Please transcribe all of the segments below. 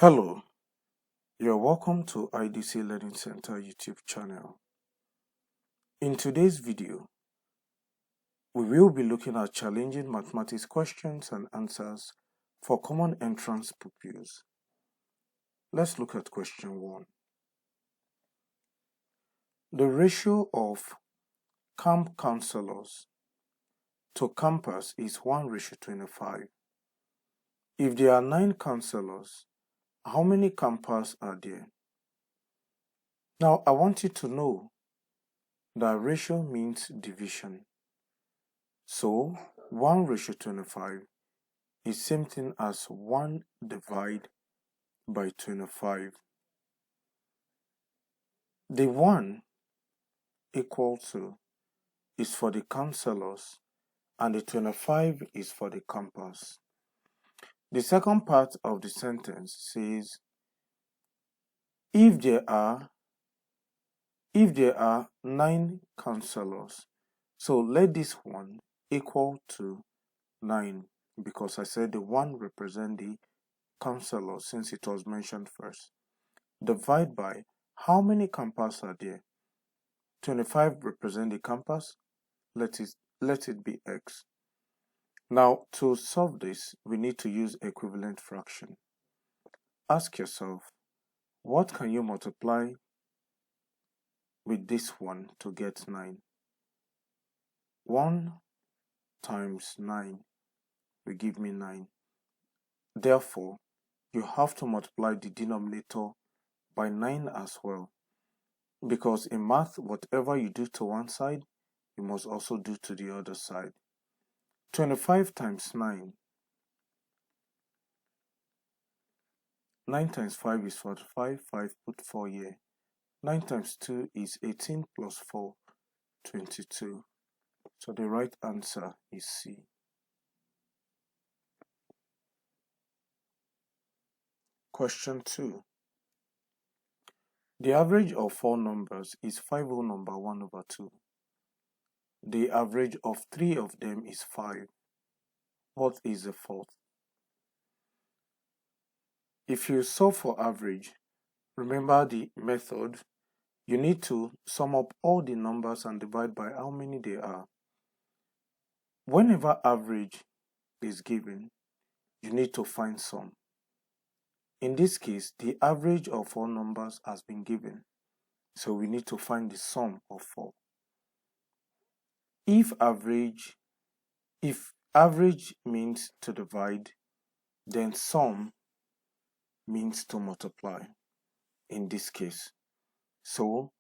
Hello, you're welcome to IDC Learning Center YouTube channel. In today's video, we will be looking at challenging mathematics questions and answers for common entrance pupils. Let's look at question 1. The ratio of camp counselors to campers is 1:25. If there are 9 counselors, how many campers are there? Now, I want you to know that ratio means division. So 1:25 is same thing as 1 divided by 25. The 1 equal to is for the counselors and the 25 is for the campers. The second part of the sentence says if there are 9 counselors, so let this one equal to 9 because I said the 1 represent the counselor since it was mentioned first. Divide by how many campers are there? 25 represent the campus. Let it be x. Now to solve this, we need to use equivalent fraction. Ask yourself, what can you multiply with this one to get 9? 1 times 9 will give me 9. Therefore, you have to multiply the denominator by 9 as well. Because in math, whatever you do to one side, you must also do to the other side. 25 times 9. 9 times 5 is 45. 5 put 4 here. 9 times 2 is 18 plus 4, 22. So the right answer is C. Question 2. The average of 4 numbers is 5 whole number 1/2. The average of 3 of them is 5. What is the fourth? If you solve for average, remember the method. You need to sum up all the numbers and divide by how many they are. Whenever average is given, you need to find sum. In this case, the average of 4 numbers has been given, so we need to find the sum of 4. If average means to divide, then sum means to multiply in this case. So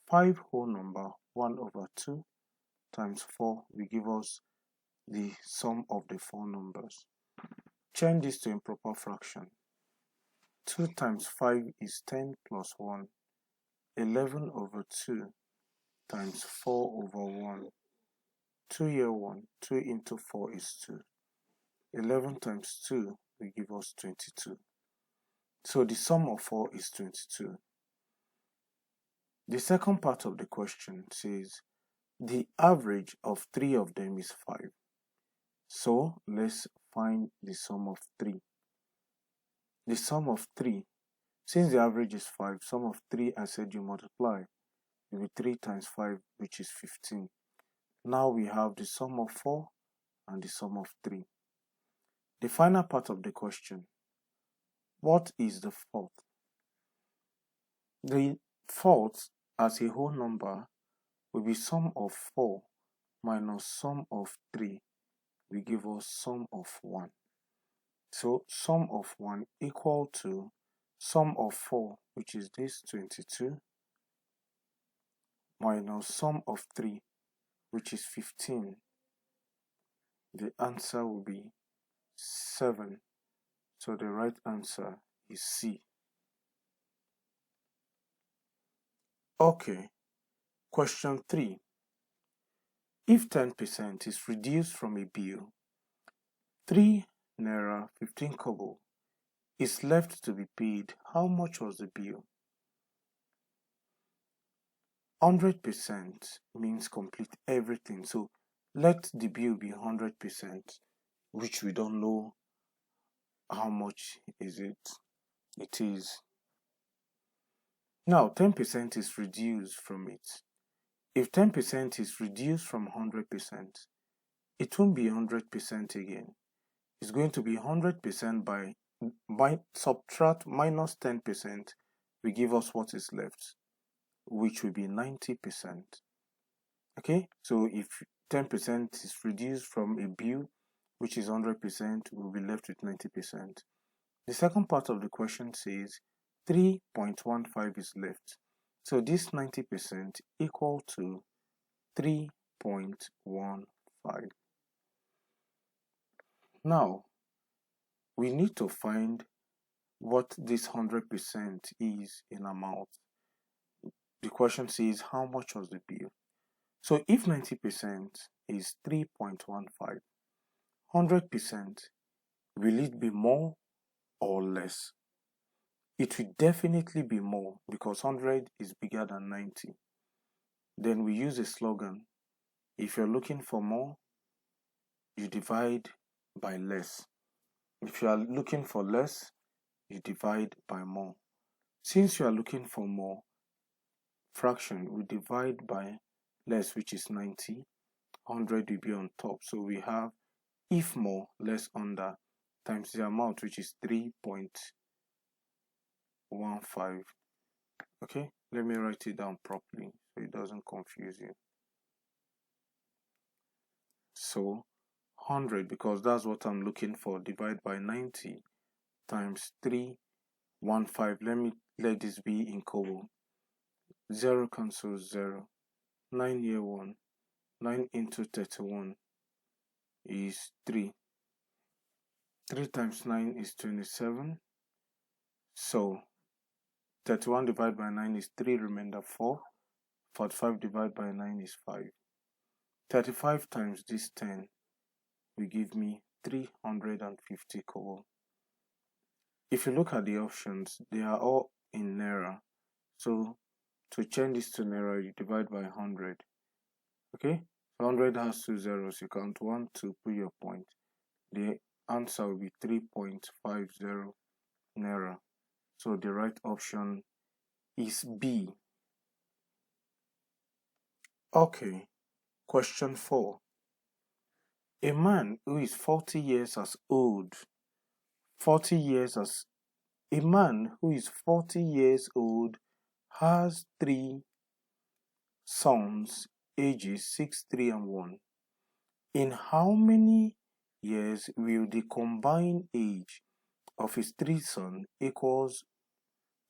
5 whole number 1/2 times 4 will give us the sum of the 4 numbers. Change this to improper fraction. 2 times 5 is 10 plus 1. 11/2 times 4/1. 2 here 1. 2 into 4 is 2. 11 times 2 will give us 22. So the sum of 4 is 22. The second part of the question says the average of 3 of them is 5. So let's find the sum of 3. The sum of 3, since the average is 5, sum of 3 I said you multiply. It will be 3 times 5, which is 15. Now we have the sum of 4 and the sum of 3. The final part of the question, what is the fourth? The fourth as a whole number will be sum of 4 minus sum of 3 will give us sum of 1. So sum of 1 equal to sum of 4, which is this 22, minus sum of 3, which is 15. The answer will be 7. So the right answer is C. Okay, question 3. If 10% is reduced from a bill, 3 naira 15 kobo is left to be paid, how much was the bill? 100% means complete everything. So let the bill be 100%, which we don't know how much is it. it is. Now 10% is reduced from it. If 10% is reduced from 100%, it won't be 100% again. It's going to be 100% by subtract minus 10% will give us what is left, which will be 90%. Okay, so if 10% is reduced from a bill, which is 100%, we'll be left with 90%. The second part of the question says 3.15 is left. So this 90% equal to 3.15. Now, we need to find what this 100% is in amount. The question says how much was the bill? So if 90% is 3.15, 100%, will it be more or less? It will definitely be more because 100 is bigger than 90. Then we use a slogan. If you're looking for more, you divide by less. If you are looking for less, you divide by more. Since you are looking for more, fraction, we divide by less, which is 90. 100 will be on top. So we have if more, less under, times the amount, which is 3.15. Okay, let me write it down properly so it doesn't confuse you. So 100, because that's what I'm looking for, divide by 90 times 3.15. Let this be in Kobo. 0 cancels 0. 9 here 1. 9 into 31 is 3. 3 times 9 is 27. So 31 divided by 9 is 3, remainder 4. 45 divided by 9 is 5. 35 times this 10 will give me 350 kobo. If you look at the options, they are all in Naira. So to change this to Naira, you divide by 100. Okay? 100 has 2 zeros. You count 1, 2, put your point. The answer will be 3.50 Naira. So the right option is B. Okay, question 4. A man who is 40 years as old, a man who is 40 years old has 3 sons, ages 6, 3, and 1. In how many years will the combined age of his 3 sons equals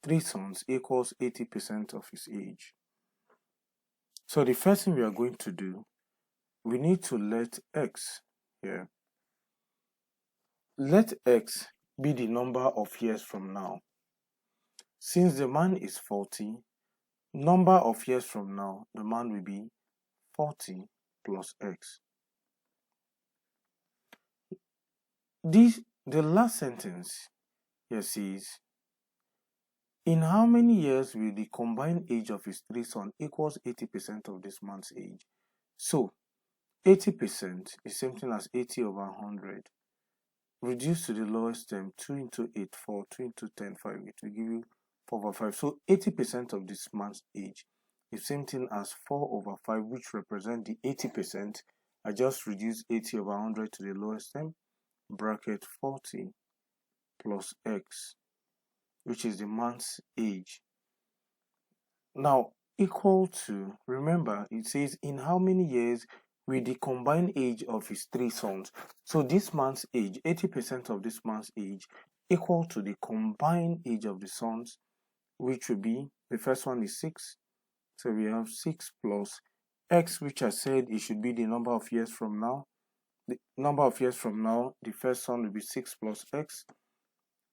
80% of his age? So the first thing we are going to do, we need to let x here. Let x be the number of years from now. Since the man is 40, number of years from now, the man will be 40 plus x. The last sentence here says, in how many years will the combined age of his 3 sons equals 80% of this man's age? So 80% is something as 80 over 100. Reduce to the lowest term, 2 into 8, 4, 2 into 10, 5. It will give you 4 over 5. So 80% of this man's age is same thing as 4 over 5, which represent the 80%. I just reduce 80 over 100 to the lowest term, bracket 40 plus x, which is the man's age. Now, equal to, remember, it says in how many years will the combined age of his 3 sons. So this man's age, 80% of this man's age, equal to the combined age of the sons, which will be, the first one is 6. So we have 6 plus x, which I said it should be the number of years from now. The number of years from now, the first son will be 6 plus x.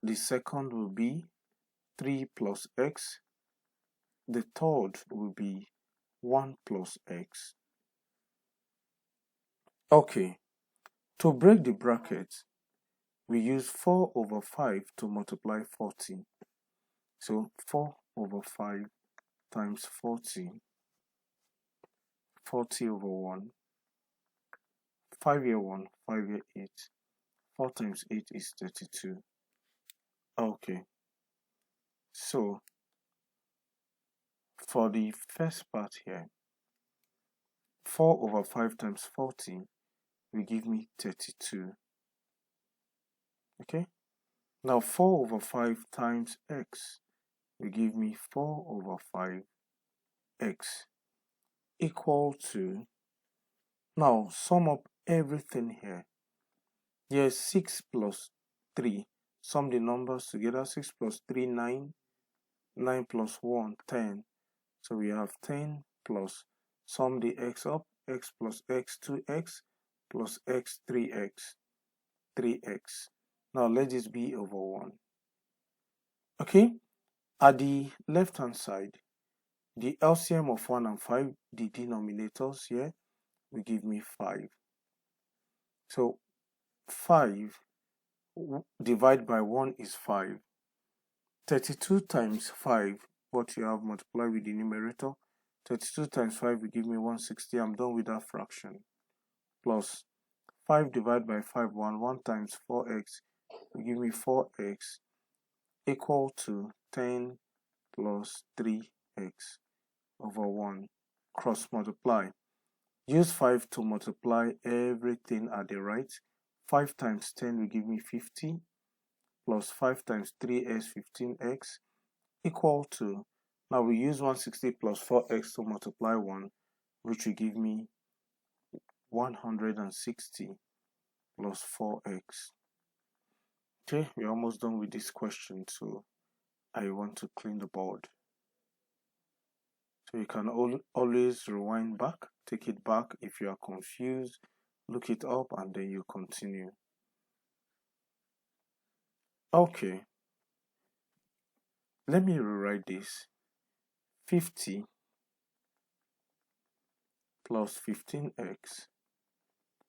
The second will be 3 plus x. The third will be 1 plus x. Okay, to break the bracket, we use 4 over 5 to multiply 40. So 4 over 5 times 40, 40 over 1, 5 here 1, 5 here 8, 4 times 8 is 32. Okay, So for the first part here, 4 over 5 times 40 will give me 32. Okay, now 4 over 5 times x will give me 4 over 5x equal to, now sum up everything here. Yes, 6 plus 3, sum the numbers together. 6 plus 3, 9, 9 plus 1, 10. So we have 10 plus, sum the x up, x plus x, 2x, plus x, 3x, 3x. Now let this be over 1. Okay, at the left hand side, the LCM of 1 and 5, the denominators here, will give me 5. So 5 divided by 1 is 5. 32 times 5, what you have multiplied with the numerator, 32 times 5 will give me 160. I'm done with that fraction. Plus 5 divided by 5, 1 times 4x will give me 4x equal to 10 plus 3x over 1. Cross multiply. Use 5 to multiply everything at the right. 5 times 10 will give me 50, plus 5 times 3x, 15x, equal to, now we use 160 plus 4x to multiply 1, which will give me 160 plus 4x. Okay, we're almost done with this question, so I want to clean the board. So you can always rewind back, take it back if you are confused, look it up, and then you continue. Okay, let me rewrite this. 50 plus 15x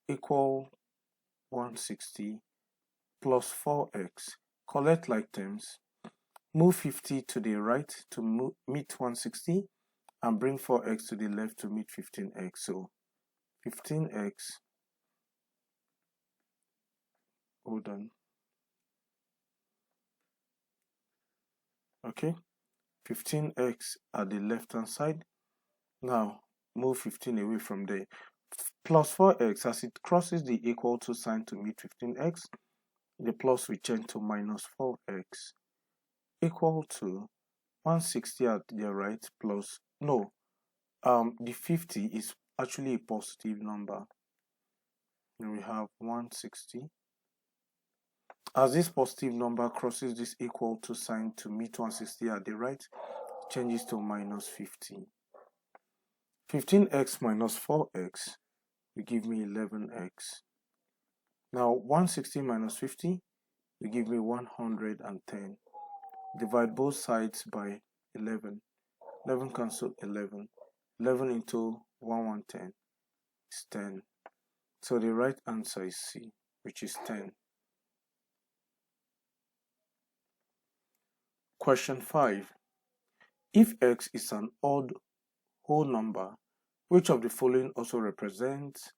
equal 160 plus 4x. Collect like terms. Move 50 to the right to meet 160 and bring 4x to the left to meet 15x. So 15x, hold on. Okay, 15x at the left hand side. Now move 15 away from there. Plus 4x, as it crosses the equal to sign to meet 15x, the plus will change to minus 4x equal to 160 at the right plus, no, the 50 is actually a positive number. And we have 160. As this positive number crosses this equal to sign to meet 160 at the right, changes to minus 50. 15x minus 4x will give me 11x. Now 160 minus 50 will give me 110. Divide both sides by 11. 11 cancel 11. 11 into 110 is 10. So the right answer is C, which is 10. Question 5. If x is an odd whole number, which of the following also represents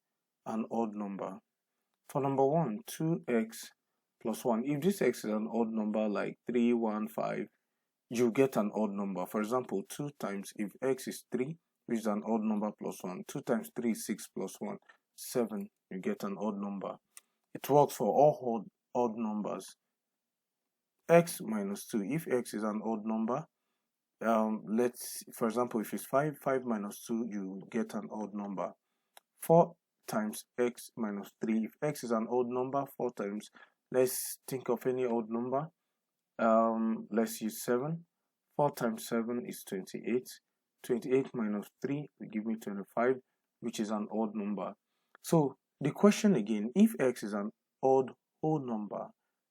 an odd number? For number 1, 2x plus 1. If this x is an odd number like 3, 1, 5, you get an odd number. For example, 2 times, if x is 3, which is an odd number plus 1, 2 times 3 is 6 plus 1, 7, you get an odd number. It works for all odd numbers. X minus 2, if x is an odd number, let's, for example, if it's 5, 5 minus 2, you get an odd number. 4 times x minus 3, if x is an odd number, 4 times, let's think of any odd number. Let's use 7. 4 times 7 is 28. 28 minus 3 will give me 25, which is an odd number. So the question again, if x is an odd whole number,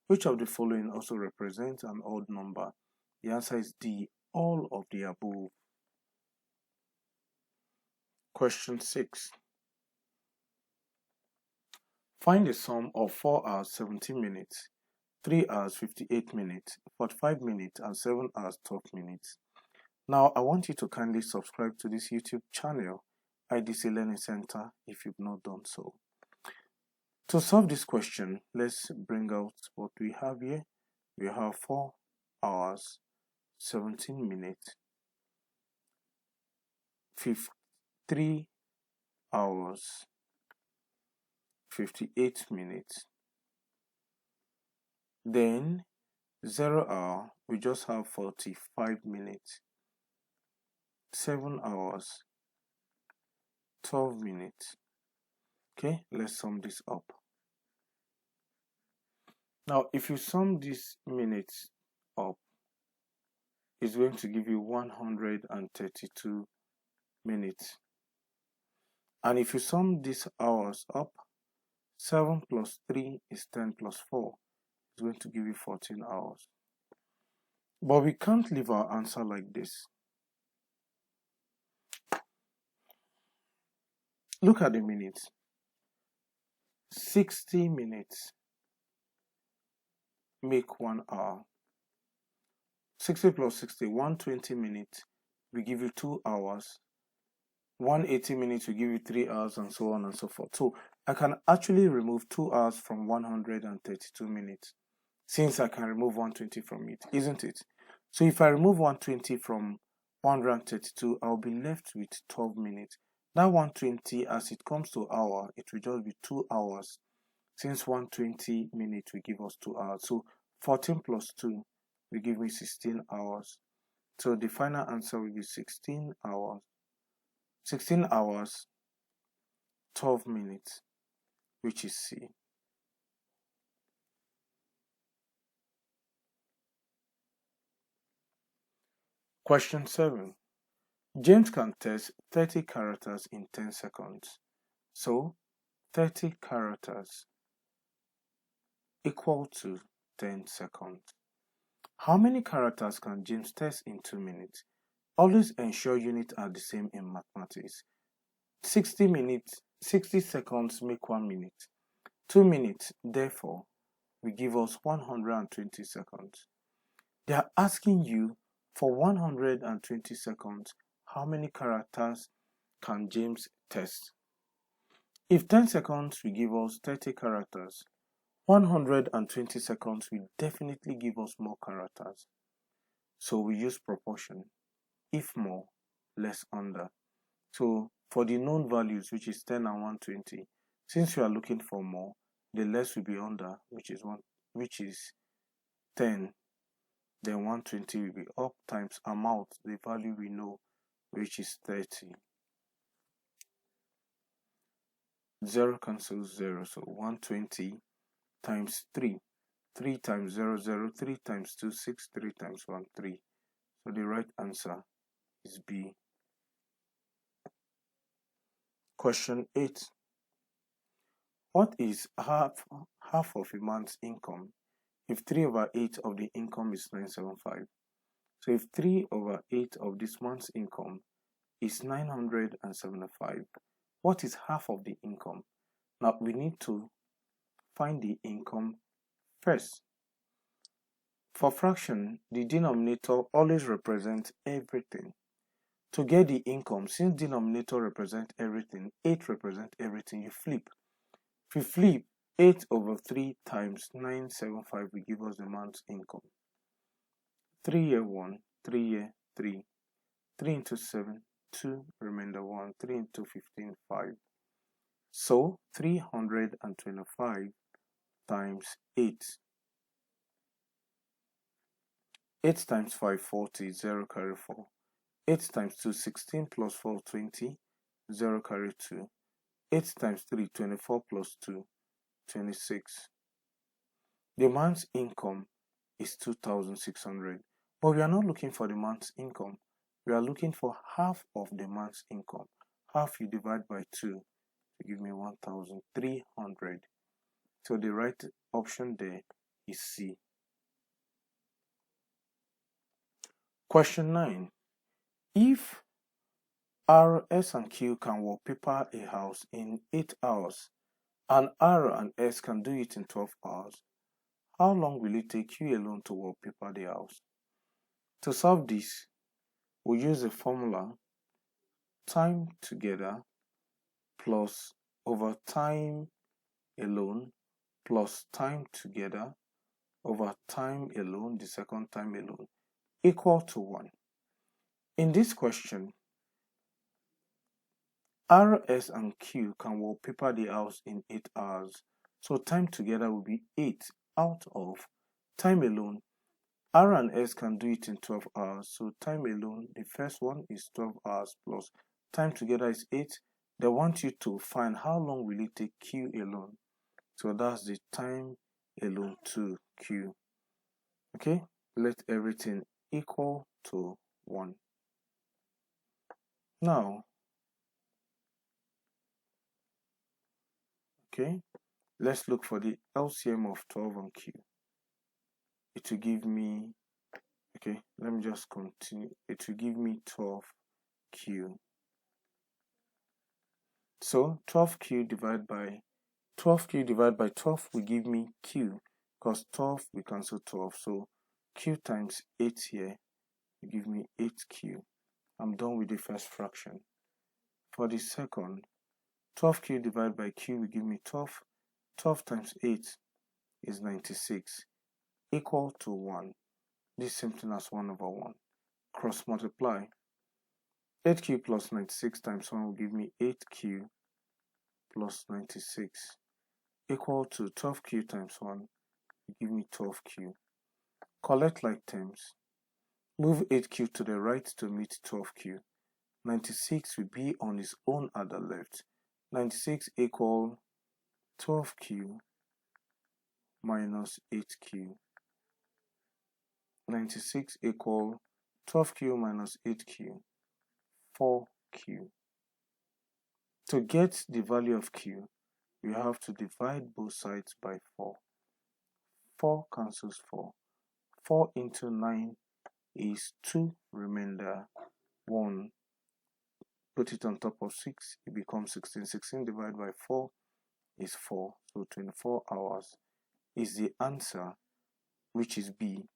which of the following also represents an odd number? The answer is D, all of the above. Question 6. Find the sum of 4 hours 17 minutes, 3 hours 58 minutes, 45 minutes, and 7 hours 12 minutes. Now, I want you to kindly subscribe to this YouTube channel, IDC Learning Center, if you've not done so. To solve this question, let's bring out what we have here. We have 4 hours 17 minutes, 3 hours, 58 minutes. Then 0 hour, we just have 45 minutes. 7 hours, 12 minutes. Okay, let's sum this up. Now, if you sum these minutes up, it's going to give you 132 minutes. And if you sum these hours up, 7 plus 3 is 10 plus 4. It's going to give you 14 hours. But we can't leave our answer like this. Look at the minutes. 60 minutes make 1 hour. 60 plus 60, 120 minutes will give you 2 hours. 180 minutes will give you 3 hours, and so on and so forth. So I can actually remove 2 hours from 132 minutes, since I can remove 120 from it, isn't it? So if I remove 120 from 132, I'll be left with 12 minutes. That 120, as it comes to hour, it will just be 2 hours, since 120 minutes will give us 2 hours. So 14 plus 2 will give me 16 hours. So the final answer will be 16 hours. 16 hours, 12 minutes, which is C. Question 7. James can test 30 characters in 10 seconds. So 30 characters equal to 10 seconds. How many characters can James test in 2 minutes? Always ensure units are the same in mathematics. 60 minutes, 60 seconds make 1 minute. 2 minutes, therefore, will give us 120 seconds. They are asking you for 120 seconds, how many characters can James test? If 10 seconds will give us 30 characters, 120 seconds will definitely give us more characters. So we use proportion. If more, less under. So for the known values, which is 10 and 120, since we are looking for more, the less will be under, which is 10. Then 120 will be up times amount, the value we know, which is 30. 0 cancels 0, so 120 times 3. 3 times 0, 0, 3 times 2, 6, 3 times 1, 3. So the right answer is B. Question 8. What is half of a month's income if 3 over 8 of the income is 975? So if 3 over 8 of this month's income is 975, what is half of the income? Now we need to find the income first. For fraction, the denominator always represents everything. To get the income, since denominator represents everything, 8 represents everything, you flip. If you flip, 8 over 3 times 975 will give us the month's income. 3 year 1, 3 year 3. 3 into 7, 2, remainder 1. 3 into 15, 5. So 325 times 8. 8 times 5, 40, 0 carry 4. 8 times 2, 16 plus 4, 20, 0 carry 2. 8 times 3, 24 plus 2, 26. The month's income is 2,600. But we are not looking for the month's income. We are looking for half of the month's income. Half you divide by 2 to give me 1,300. So the right option there is C. Question 9. If R, S, and Q can wallpaper a house in 8 hours, and R and S can do it in 12 hours, how long will it take Q alone to wallpaper the house? To solve this, we use the formula time together plus over time alone plus time together over time alone, the second time alone, equal to 1. In this question, R, S, and Q can wallpaper the house in 8 hours. So time together will be 8 out of time alone. R and S can do it in 12 hours. So time alone, the first one is 12 hours plus time together is 8. They want you to find how long will it take Q alone. So that's the time alone to Q. Okay, let everything equal to 1. Now, okay, let's look for the LCM of 12 and Q. It will give me, okay, let me just continue. It will give me 12Q. So 12Q divided by 12 will give me Q, because 12 we cancel 12. So Q times 8 here will give me 8Q. I'm done with the first fraction. For the second, 12Q divided by Q will give me 12. 12 times 8 is 96, equal to 1. This is same thing as 1 over 1. Cross multiply. 8Q plus 96 times 1 will give me 8Q plus 96, equal to 12Q times 1 will give me 12Q. Collect like terms. Move 8Q to the right to meet 12Q. 96 will be on its own at the left. 96 equal 12Q minus 8Q. 96 equal 12Q minus 8Q, 4Q. To get the value of Q, we have to divide both sides by 4. 4 cancels 4. 4 into 9 is 2, remainder 1. Put it on top of 6, it becomes 16. 16 divided by 4 is 4. So 24 hours is the answer, which is B.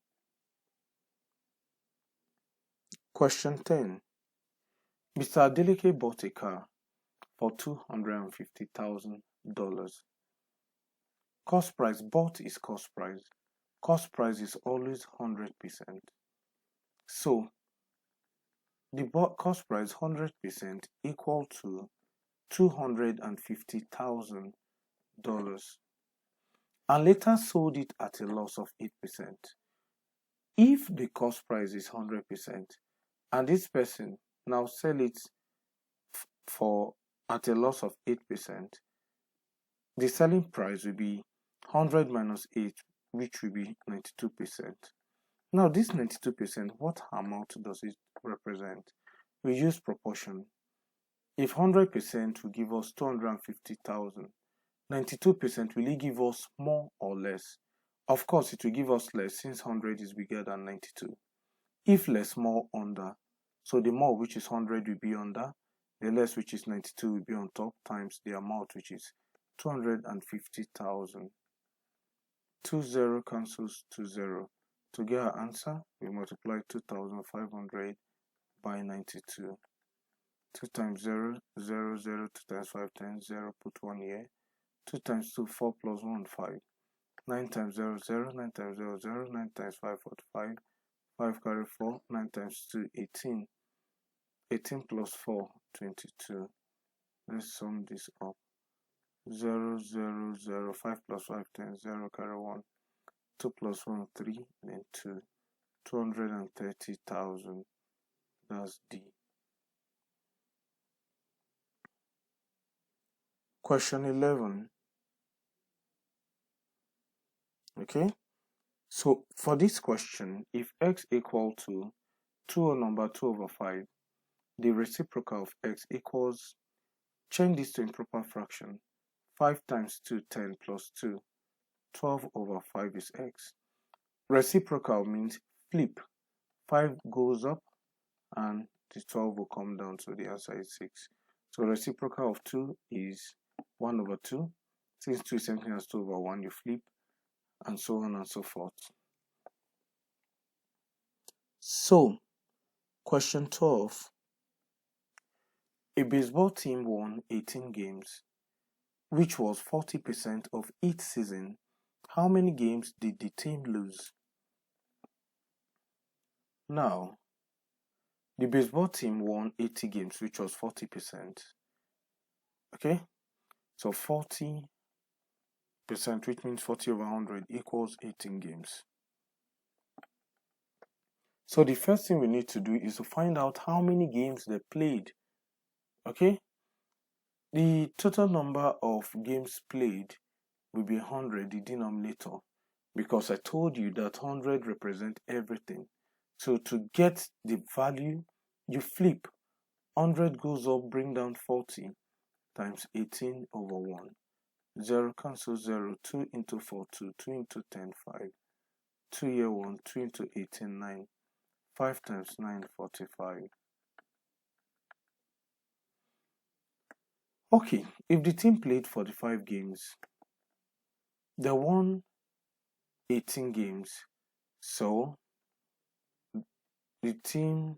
Question 10. Mr. Adeleke bought a car for $250,000. Cost price, bought is cost price. Cost price is always 100%. So the cost price 100% equal to $250,000, and later sold it at a loss of 8%. If the cost price is 100% and this person now sell it for at a loss of 8%, the selling price will be 100 minus 8, which will be 92%. Now this 92%, what amount does it represent? We use proportion. If 100% will give us 250,000, 92% will it give us more or less? Of course, it will give us less since 100 is bigger than 92. If less, more, under. So the more, which is 100, will be under. The less, which is 92, will be on top, times the amount, which is 250,000. 20 cancels to 0. To get our answer, we multiply 2,500 by 92. 2 times 0, 0, 0, 2 times 5, 10, 0, put 1 here. 2 times 2, 4 plus 1, 5. 9 times 0, 0, 9 times 0, 0, 9 times 5, 45. 5 carry 4, 9 times 2, 18. 18 plus 4, 22. Let's sum this up. 0, 0, 0, 5 plus 5, 10, 0, carry 1. 2 plus 1, 3, then 2. 230,000. That's D. Question 11. Okay. So for this question, if x equal to 2 or number 2 over 5, the reciprocal of x equals, change this to improper fraction. 5 times 2, 10 plus 2. 12 over 5 is x. Reciprocal means flip. 5 goes up and the 12 will come down, so the answer is 6. So reciprocal of 2 is 1 over 2. Since 2 is something as 2 over 1, you flip, and so on and so forth. So, question 12. A baseball team won 18 games, which was 40% of each season. How many games did the team lose? Now, the baseball team won 80 games, which was 40%. Okay, so 40%, which means 40 over 100 equals 18 games. So the first thing we need to do is to find out how many games they played. Okay, the total number of games played will be 100, the denominator, because I told you that 100 represent everything. So to get the value, you flip. 100 goes up, bring down 40 times 18 over 1. 0 cancel 0, 2 into 4, 2, 2 into 10, 5. 2 here 1, 2 into 18, 9. 5 times 9, 45. Okay, if the team played 45 games, they won 18 games. So the team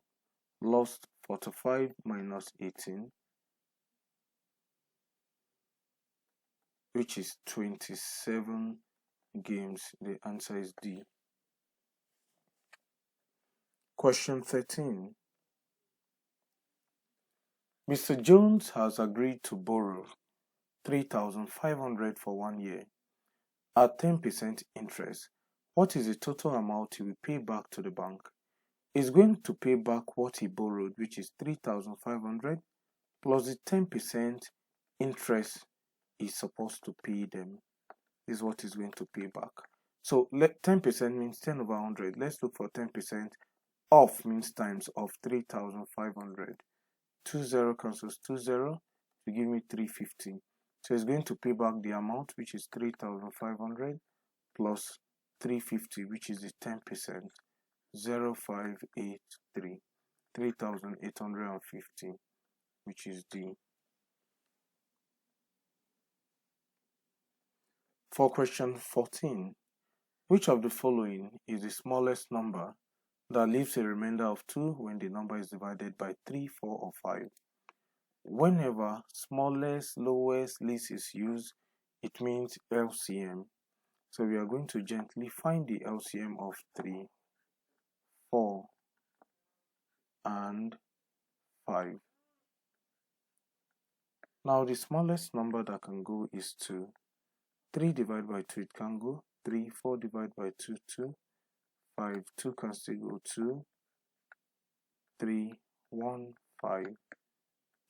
lost 45 minus 18, which is 27 games. The answer is D. Question 13. Mr. Jones has agreed to borrow 3,500 for 1 year at 10% interest. What is the total amount he will pay back to the bank? He's going to pay back what he borrowed, which is 3,500 plus the 10% interest he's supposed to pay them. This is what he's going to pay back. So 10% means 10 over 100. Let's look for 10%. Off means times of 3,500. 20 cancels 20 to give me 350. So it's going to pay back the amount, which is 3,500 plus 350, which is the 10%. 0583, 3,850, which is D. For question 14, which of the following is the smallest number that leaves a remainder of 2 when the number is divided by 3, 4, or 5? Whenever smallest, lowest, least is used, it means LCM. So we are going to gently find the LCM of 3, 4, and 5. Now the smallest number that can go is 2. 3 divided by 2, it can go. 3, 4 divided by 2, 2. 5, 2 can still go 2. 3, 1, 5.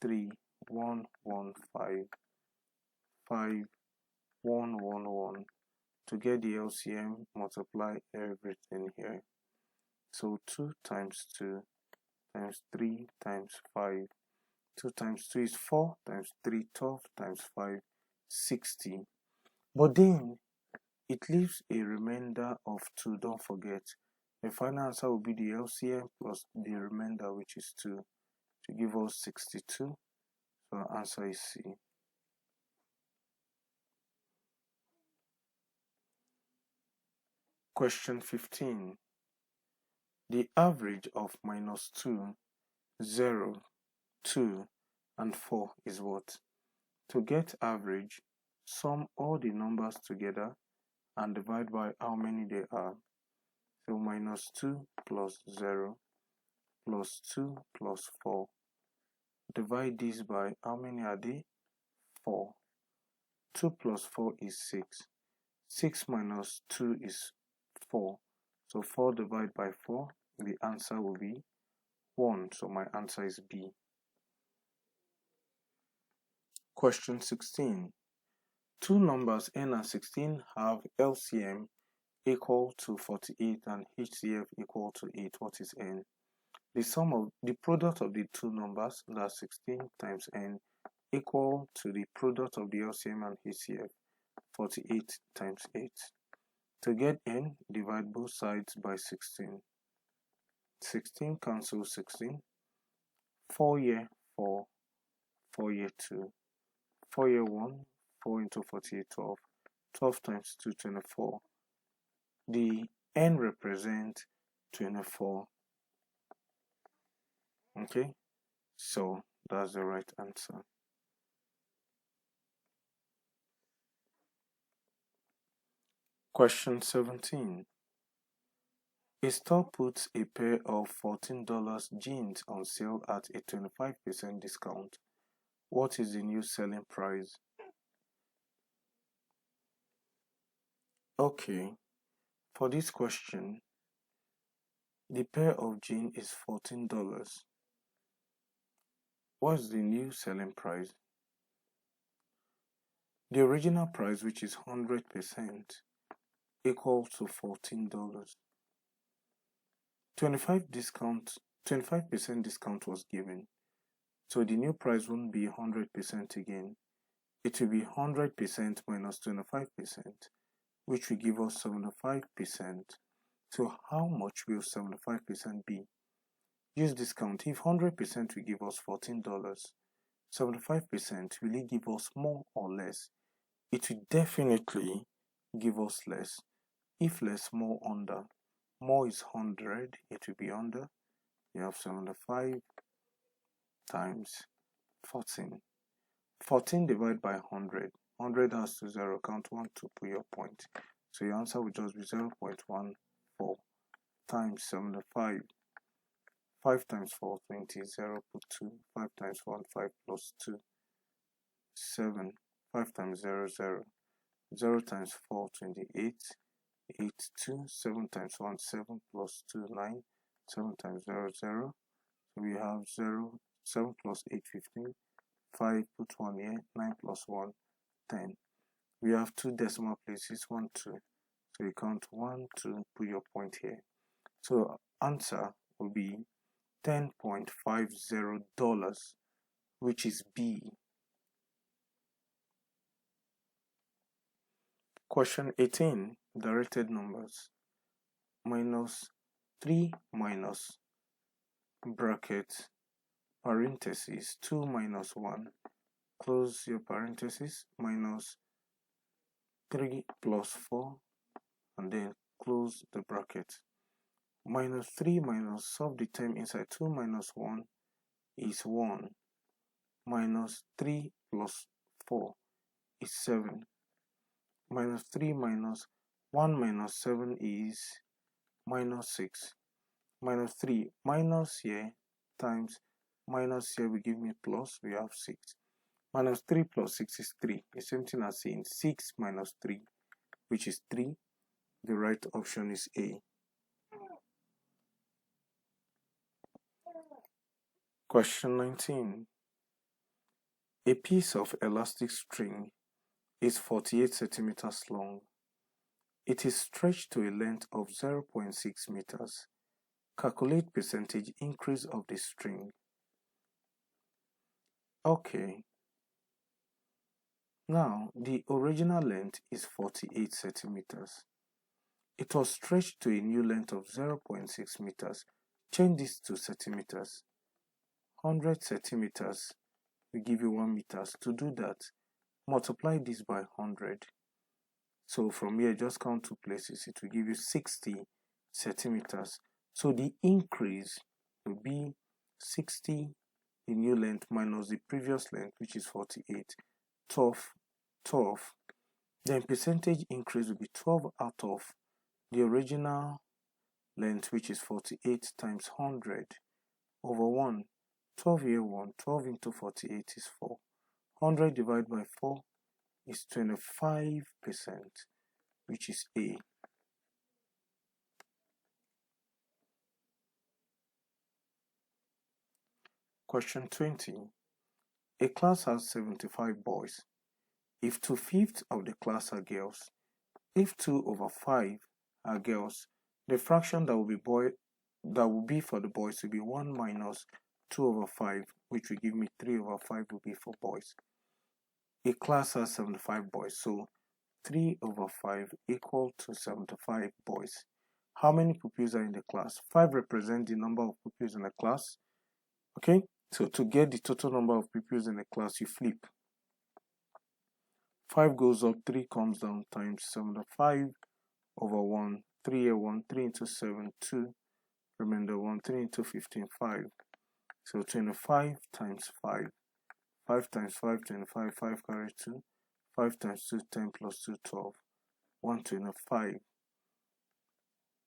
3, 1, 1, 5. 5, 1, 1, 1. To get the LCM, multiply everything here. So 2 times 2 times 3 times 5. 2 times 2 is 4 times 3, 12 times 5, 60. But then it leaves a remainder of 2. Don't forget. The final answer will be the LCM plus the remainder, which is 2, to give us 62. So our answer is C. Question 15. The average of -2, 0, 2, and 4 is what? To get average, sum all the numbers together and divide by how many they are. So -2 plus 0 plus 2 plus 4. Divide this by how many are they? 4. 2 plus 4 is 6. 6 minus 2 is 4. So 4 divided by 4, the answer will be 1. So my answer is B. Question 16. Two numbers n and 16 have LCM equal to 48 and HCF equal to 8. What is n? The product of the two numbers, that's 16 times n, equal to the product of the LCM and HCF, 48 times 8. To get n, divide both sides by 16. 16 cancel 16. 4 here 4, 4 here 2. 4 here 1, 4 into 48, 12. 12 times 2, 24. The n represents 24. Okay, so that's the right answer. Question 17. A store puts a pair of $14 jeans on sale at a 25% discount. What is the new selling price? Okay, for this question, the pair of jeans is $14. What's the new selling price? The original price, which is 100%, equal to $14. 25% discount was given. So the new price won't be 100% again. It will be 100% minus 25%, which will give us 75%. So how much will 75% be? Use discount. If 100% will give us $14, 75% will it give us more or less? It will definitely give us less. If less, more under. More is 100, it will be under. You have 75 times 14. 14 divided by 100. 100 has to 0. Count 1 to put your point. So your answer will just be 0.14 times 75. 5 times 4, 20. 0, put 2. 5 times 1, 5 plus 2. 7. 5 times 0, 0. 0 times 4, 28. 8, 2. 7 times 1, 7 plus 2, 9. 7 times 0, 0. So we have 0. 7 plus 8, 15. 5, put 1 here. 9 plus 1, 10. We have 2 decimal places, 1, 2. So you count 1, 2, put your point here. So answer will be $10.50, which is B. Question 18, directed numbers. Minus 3 minus bracket parenthesis 2 minus 1, close your parenthesis, minus 3 plus 4, and then close the bracket. Minus 3 minus, solve the term inside 2 minus 1 is 1. Minus 3 plus 4 is 7. Minus 3 minus 1 minus 7 is minus 6. Minus 3 minus here times minus here will give me plus, we have 6. Minus 3 plus 6 is 3. The same thing as saying 6 minus 3, which is 3. The right option is A. Question 19. A piece of elastic string is 48 centimeters long. It is stretched to a length of 0.6 meters. Calculate percentage increase of the string. Okay. Now, the original length is 48 centimeters. It was stretched to a new length of 0.6 meters. Change this to centimeters. 100 centimeters will give you 1 meters. To do that, multiply this by 100. So from here, just count 2 places. It will give you 60 centimeters. So the increase will be 60, the new length, minus the previous length, which is 48. 12. Then percentage increase will be 12 out of the original length, which is 48 times 100 over 1. 12 here 1. 12 into 48 is 4. 100 divided by 4 is 25%, which is A. Question 20. A class has 75 boys. If 2/5 of the class are girls, if 2/5 are girls, the fraction that will be for the boys will be 1 minus 2/5, which will give me 3/5 will be for boys. A class has 75 boys, so 3/5 equal to 75 boys. How many pupils are in the class? 5 represent the number of pupils in the class. Okay, so to get the total number of pupils in the class, you flip. 5 goes up, 3 comes down, times 75 over 1. 3 here 1, 3 into 7, 2. Remainder 1, 3 into 15, 5. So 25 times 5. 5 times 5, 25, 5 carry 2. 5 times 2, 10 plus 2, 12. 125.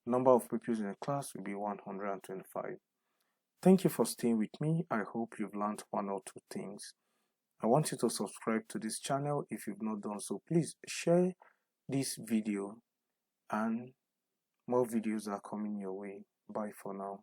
Number of pupils in a class will be 125. Thank you for staying with me. I hope you've learned one or two things. I want you to subscribe to this channel if you've not done so. Please share this video, and more videos are coming your way. Bye for now.